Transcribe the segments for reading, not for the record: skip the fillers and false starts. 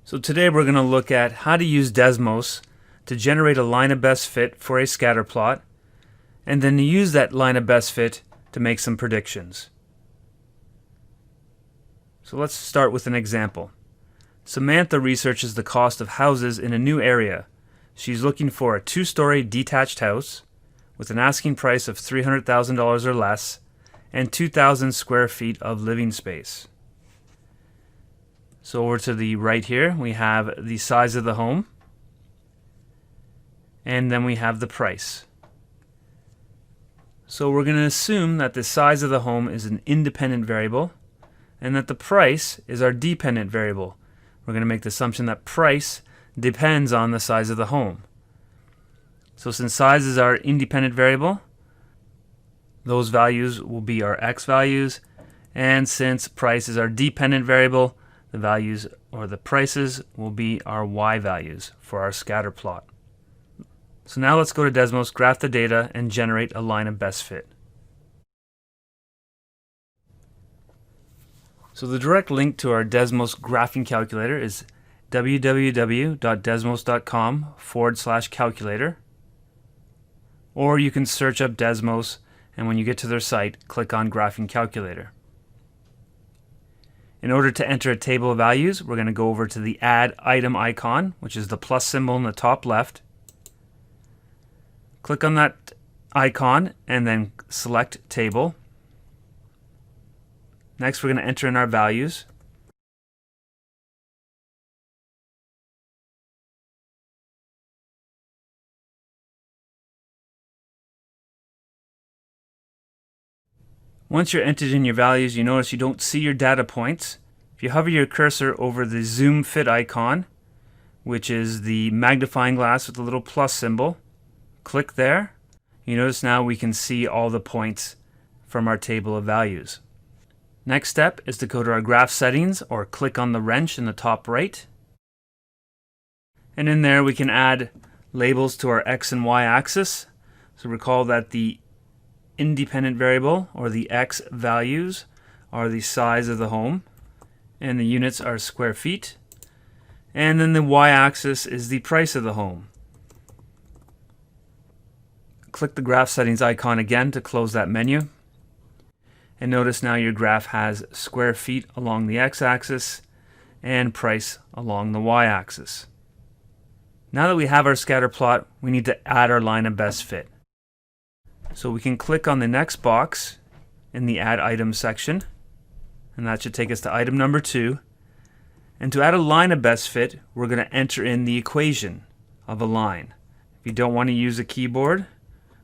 So today we're going to look at how to use Desmos to generate a line of best fit for a scatter plot, and then to use that line of best fit to make some predictions. So let's start with an example. Samantha researches the cost of houses in a new area. She's looking for a 2-story detached house with an asking price of $300,000 or less and 2,000 square feet of living space. So over to the right here, we have the size of the home, and then we have the price. So we're going to assume that the size of the home is an independent variable, and that the price is our dependent variable. We're going to make the assumption that price depends on the size of the home. So since size is our independent variable, those values will be our x values, and since price is our dependent variable, the values or the prices will be our y values for our scatter plot. So now let's go to Desmos, graph the data, and generate a line of best fit. So the direct link to our Desmos graphing calculator is www.desmos.com/calculator, or you can search up Desmos, and when you get to their site, click on Graphing Calculator. In order to enter a table of values, we're going to go over to the Add Item icon, which is the plus symbol in the top left. Click on that icon and then select Table. Next, we're going to enter in our values. Once you're entered in your values, you notice you don't see your data points. If you hover your cursor over the Zoom Fit icon, which is the magnifying glass with the little plus symbol, click there. You notice now we can see all the points from our table of values. Next step is to go to our graph settings or click on the wrench in the top right. And in there we can add labels to our x and y axis. So recall that the independent variable, or the x values, are the size of the home, and the units are square feet, and then the y-axis is the price of the home. Click the graph settings icon again to close that menu, and notice now your graph has square feet along the x-axis and price along the y-axis. Now that we have our scatter plot, we need to add our line of best fit. So we can click on the next box in the Add Item section, and that should take us to item number 2. And to add a line of best fit, we're going to enter in the equation of a line. If you don't want to use a keyboard,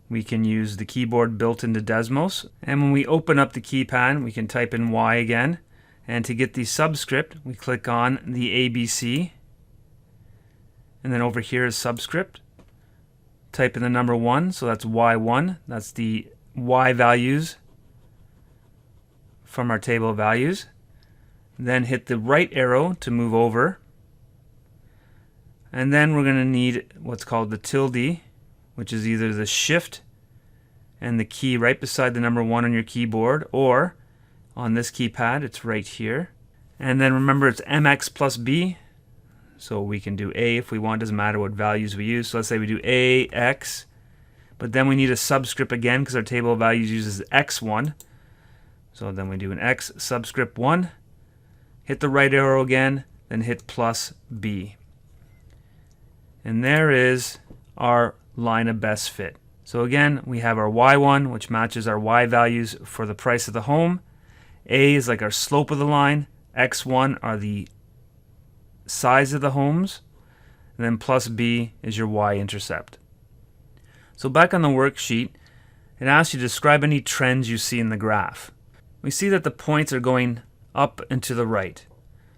we can use the keyboard built into Desmos. And when we open up the keypad, we can type in Y again. And to get the subscript, we click on the ABC. And then over here is subscript. Type in the number 1, so that's Y1. That's the Y values from our table of values. Then hit the right arrow to move over. And then we're going to need what's called the tilde, which is either the shift and the key right beside the number 1 on your keyboard, or on this keypad, it's right here. And then remember, it's MX plus B. So we can do A if we want, doesn't matter what values we use. So let's say we do AX, but then we need a subscript again because our table of values uses X1. So then we do an X subscript 1, hit the right arrow again, then hit plus B. And there is our line of best fit. So again, we have our Y1, which matches our Y values for the price of the home. A is like our slope of the line. X1 are the size of the homes, and then plus B is your y-intercept. So back on the worksheet, it asks you to describe any trends you see in the graph. We see that the points are going up and to the right.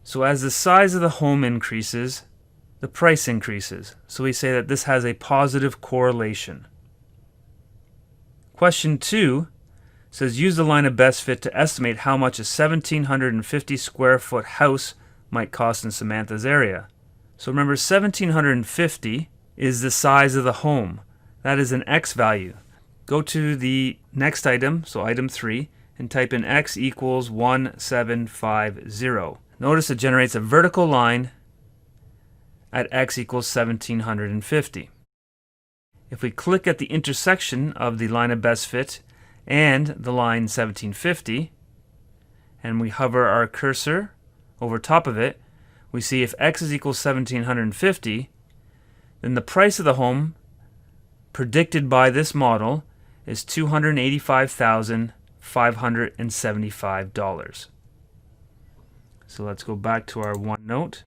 So as the size of the home increases, the price increases. So we say that this has a positive correlation. Question 2 says use the line of best fit to estimate how much a 1,750 square foot house might cost in Samantha's area. So remember, 1,750 is the size of the home. That is an x value. Go to the next item, so item 3, and type in x equals 1750. Notice it generates a vertical line at x equals 1750. If we click at the intersection of the line of best fit and the line 1750, and we hover our cursor over top of it, we see if x is equals 1750, then the price of the home predicted by this model is $285,575. So let's go back to our OneNote.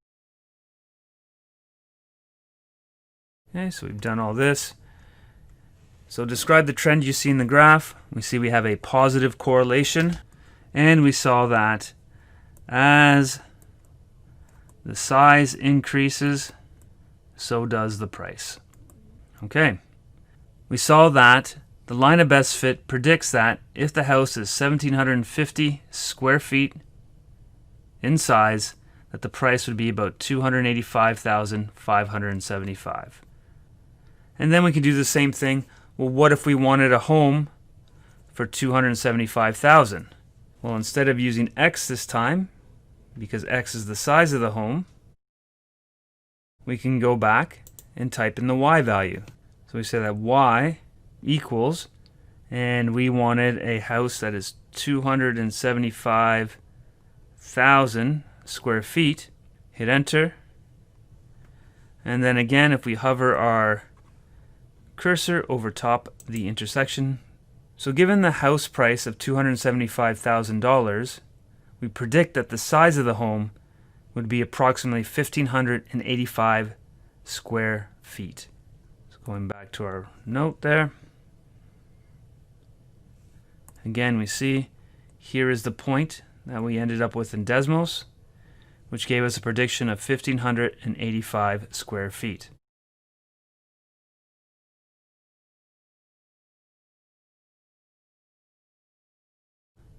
Okay, so we've done all this. So describe the trend you see in the graph. We see we have a positive correlation, and we saw that as the size increases, so does the price. Okay. We saw that the line of best fit predicts that if the house is 1,750 square feet in size, that the price would be about $285,575. And then we can do the same thing. Well, what if we wanted a home for $275,000? Well, instead of using X this time, because X is the size of the home, we can go back and type in the Y value. So we say that Y equals, and we wanted a house that is 275,000 square feet. Hit enter. And then again, if we hover our cursor over top the intersection. So given the house price of $275,000, we predict that the size of the home would be approximately 1,585 square feet. So going back to our note there. Again, we see here is the point that we ended up with in Desmos, which gave us a prediction of 1,585 square feet.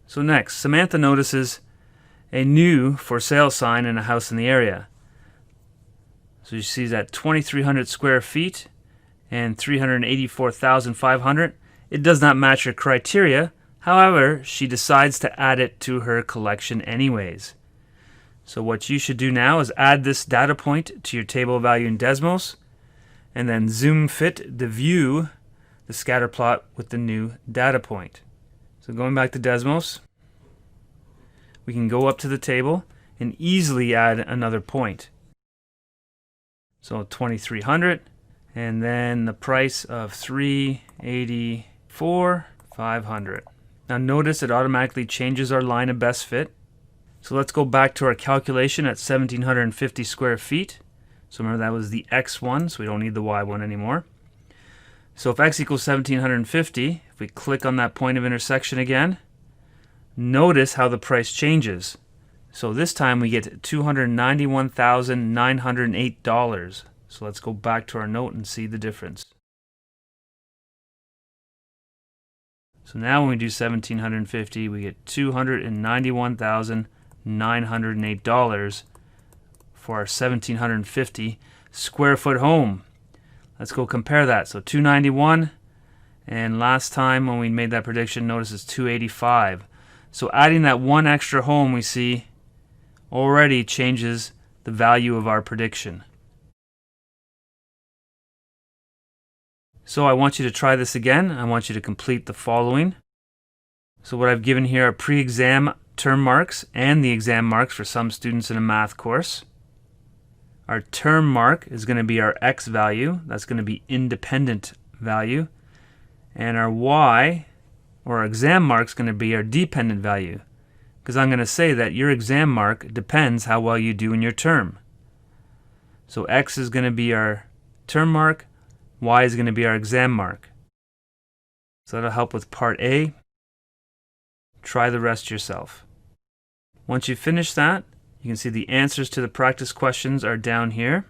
So next, Samantha notices a new for sale sign in a house in the area. So she sees that 2,300 square feet and 384,500. It does not match her criteria. However, she decides to add it to her collection anyways. So what you should do now is add this data point to your table value in Desmos, and then zoom fit to view the scatter plot with the new data point. So going back to Desmos, we can go up to the table and easily add another point. So 2,300, and then the price of 384,500. Now notice it automatically changes our line of best fit. So let's go back to our calculation at 1,750 square feet. So remember that was the X one, so we don't need the Y one anymore. So if X equals 1,750, if we click on that point of intersection again, notice how the price changes. So this time we get $291,908. So let's go back to our note and see the difference. So now when we do 1,750, we get $291,908 for our 1,750 square foot home. Let's go compare that. So 291, and last time when we made that prediction, notice it's 285. So adding that one extra home, we see already changes the value of our prediction. So I want you to try this again. I want you to complete the following. So what I've given here are pre-exam term marks and the exam marks for some students in a math course. Our term mark is going to be our X value. That's going to be independent value. And our Y, or our exam mark, is going to be our dependent value. Because I'm going to say that your exam mark depends how well you do in your term. So X is going to be our term mark. Y is going to be our exam mark. So that'll help with part A. Try the rest yourself. Once you finish that, you can see the answers to the practice questions are down here.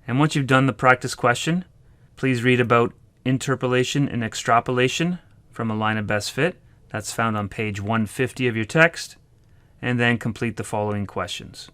And once you've done the practice question, please read about interpolation and extrapolation from a line of best fit. That's found on page 150 of your text. And then complete the following questions.